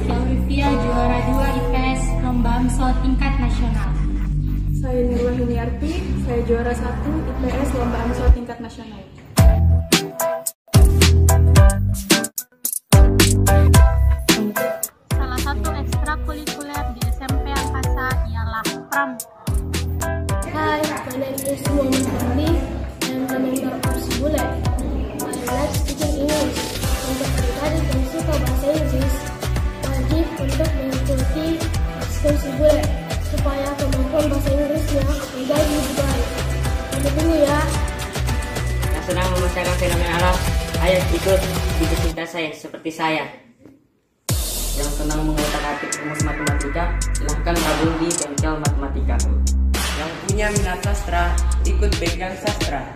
Olivia, juara 2 IPS Lomba AMSO tingkat nasional. Saya Nurwa Huniarti, saya juara 1 IPS Lomba AMSO tingkat nasional. Salah satu ekstrakurikuler di SMP Angkasa ialah pramuka. Hi, my name is Muhammad Fahmi. I am a member of Sibule. I like speaking English. Untuk adik-adik yang suka bahasa Inggris, wajib untuk mengikuti ekskul Sibule supaya kemampuan bahasa Inggrisnya menjadi lebih baik. Sampai dulu ya. Yang senang memasarkan fenomena alam, ayo ikut di cinta saya seperti saya. Yang senang mengutak-atik rumus matematika, silahkan gabung di bengkel matematika. Yang punya minat sastra, ikut bengkel sastra.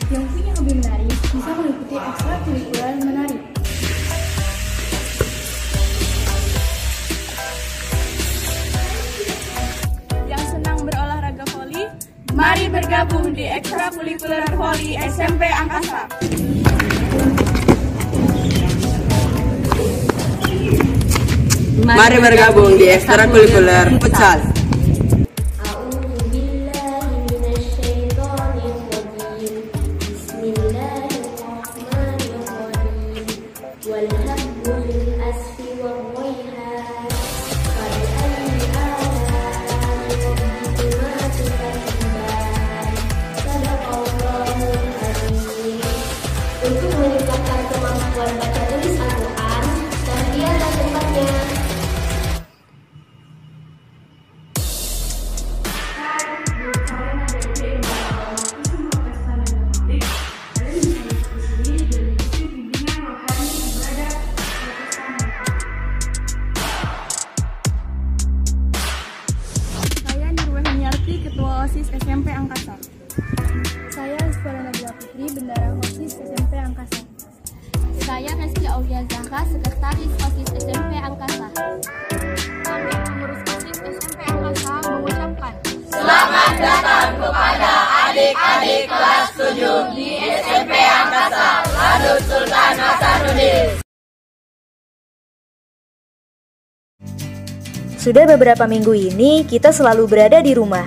Yang punya hobi menari bisa mengikuti ekstrakurikuler menari. Yang senang berolahraga voli, mari bergabung di ekstrakurikuler voli SMP Angkasa. Mari bergabung di ekstrakurikuler futsal. Untuk meningkatkan kemampuan baca tulis Al-Quran, tarbiyah dan tempatnya. Saya Nurwa Huniarti, Ketua OSIS SMP Angkasa. Saya Isfara Nabila Putri, Bendara OSIS SMP Angkasa. Saya Reski Aulia Zahra, Sekretaris OSIS SMP Angkasa. Kami pengurus OSIS SMP Angkasa mengucapkan Selamat datang kepada adik-adik kelas 7 di SMP Angkasa Ladut Sultan Hasanuddin. Sudah beberapa minggu ini kita selalu berada di rumah.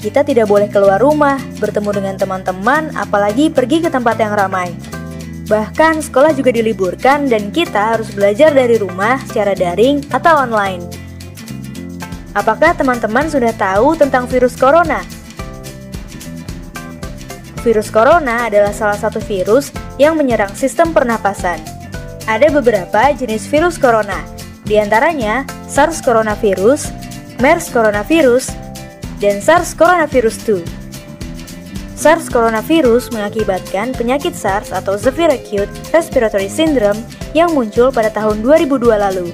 Kita tidak boleh keluar rumah, bertemu dengan teman-teman, apalagi pergi ke tempat yang ramai. Bahkan sekolah juga diliburkan dan kita harus belajar dari rumah secara daring atau online. Apakah teman-teman sudah tahu tentang virus corona? Virus corona adalah salah satu virus yang menyerang sistem pernapasan. Ada beberapa jenis virus corona, di antaranya SARS coronavirus, MERS coronavirus, dan SARS coronavirus 2. SARS coronavirus mengakibatkan penyakit SARS atau Severe Acute Respiratory Syndrome yang muncul pada tahun 2002 lalu.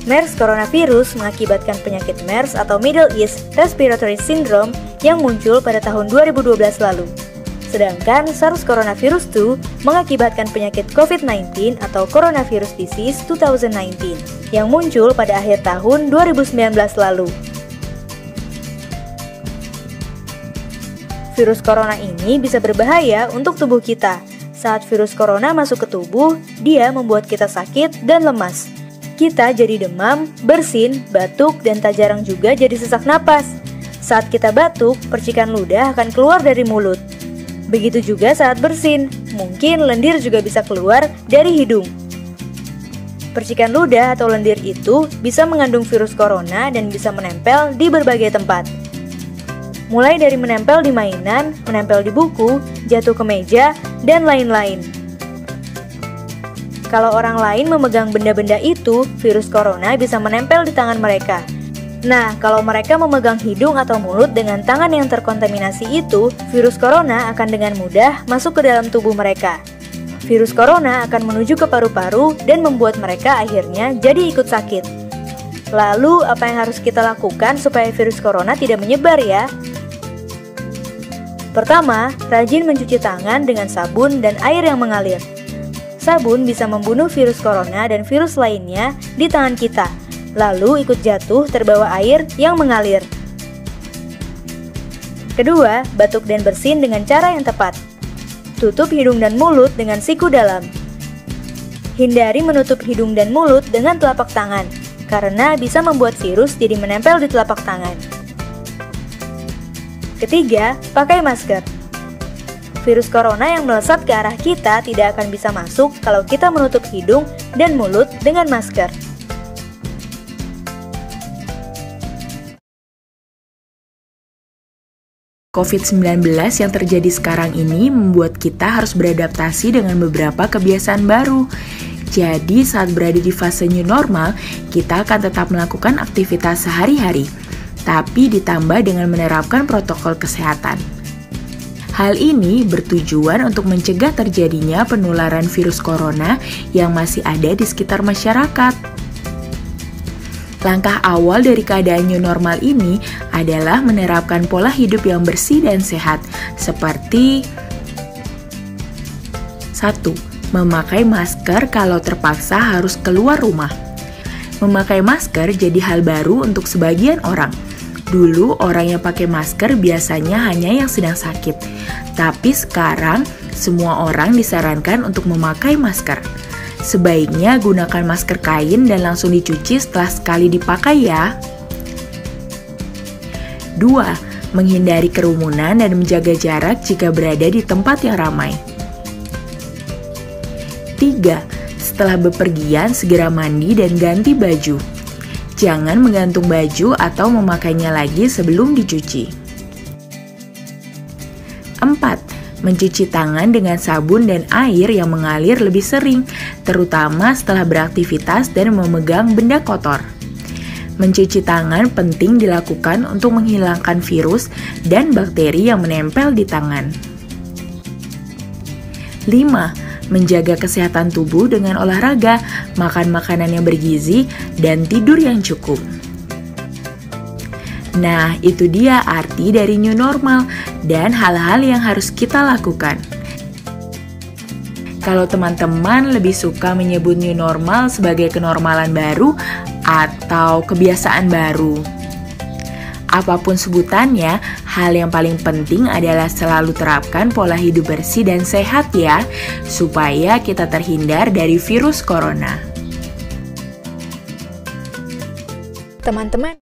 MERS coronavirus mengakibatkan penyakit MERS atau Middle East Respiratory Syndrome yang muncul pada tahun 2012 lalu. Sedangkan SARS coronavirus 2 mengakibatkan penyakit COVID-19 atau Coronavirus Disease 2019 yang muncul pada akhir tahun 2019 lalu. Virus corona ini bisa berbahaya untuk tubuh kita. Saat virus corona masuk ke tubuh, dia membuat kita sakit dan lemas. Kita jadi demam, bersin, batuk, dan tak jarang juga jadi sesak napas. Saat kita batuk, percikan ludah akan keluar dari mulut. Begitu juga saat bersin, mungkin lendir juga bisa keluar dari hidung. Percikan ludah atau lendir itu bisa mengandung virus corona dan bisa menempel di berbagai tempat. Mulai dari menempel di mainan, menempel di buku, jatuh ke meja, dan lain-lain. Kalau orang lain memegang benda-benda itu, virus corona bisa menempel di tangan mereka. Nah, kalau mereka memegang hidung atau mulut dengan tangan yang terkontaminasi itu, virus corona akan dengan mudah masuk ke dalam tubuh mereka. Virus corona akan menuju ke paru-paru dan membuat mereka akhirnya jadi ikut sakit. Lalu, apa yang harus kita lakukan supaya virus corona tidak menyebar ya? Pertama, rajin mencuci tangan dengan sabun dan air yang mengalir. Sabun bisa membunuh virus corona dan virus lainnya di tangan kita, lalu ikut jatuh terbawa air yang mengalir. Kedua, batuk dan bersin dengan cara yang tepat. Tutup hidung dan mulut dengan siku dalam. Hindari menutup hidung dan mulut dengan telapak tangan, karena bisa membuat virus jadi menempel di telapak tangan. Ketiga, pakai masker. Virus corona yang melesat ke arah kita tidak akan bisa masuk kalau kita menutup hidung dan mulut dengan masker. COVID-19 yang terjadi sekarang ini membuat kita harus beradaptasi dengan beberapa kebiasaan baru. Jadi saat berada di fase new normal, kita akan tetap melakukan aktivitas sehari-hari, tapi ditambah dengan menerapkan protokol kesehatan. Hal ini bertujuan untuk mencegah terjadinya penularan virus corona yang masih ada di sekitar masyarakat. Langkah awal dari keadaan new normal ini adalah menerapkan pola hidup yang bersih dan sehat, seperti 1. Memakai masker kalau terpaksa harus keluar rumah. Memakai masker jadi hal baru untuk sebagian orang. Dulu orang yang pakai masker biasanya hanya yang sedang sakit, tapi sekarang semua orang disarankan untuk memakai masker. Sebaiknya gunakan masker kain dan langsung dicuci setelah sekali dipakai ya. 2. Menghindari kerumunan dan menjaga jarak jika berada di tempat yang ramai. 3. Setelah bepergian segera mandi dan ganti baju. Jangan menggantung baju atau memakainya lagi sebelum dicuci. 4. Mencuci tangan dengan sabun dan air yang mengalir lebih sering, terutama setelah beraktivitas dan memegang benda kotor. Mencuci tangan penting dilakukan untuk menghilangkan virus dan bakteri yang menempel di tangan. 5. Menjaga kesehatan tubuh dengan olahraga, makan makanan yang bergizi, dan tidur yang cukup. Nah, itu dia arti dari new normal dan hal-hal yang harus kita lakukan. Kalau teman-teman lebih suka menyebut new normal sebagai kenormalan baru atau kebiasaan baru, apapun sebutannya, hal yang paling penting adalah selalu terapkan pola hidup bersih dan sehat ya, supaya kita terhindar dari virus corona. Teman-teman,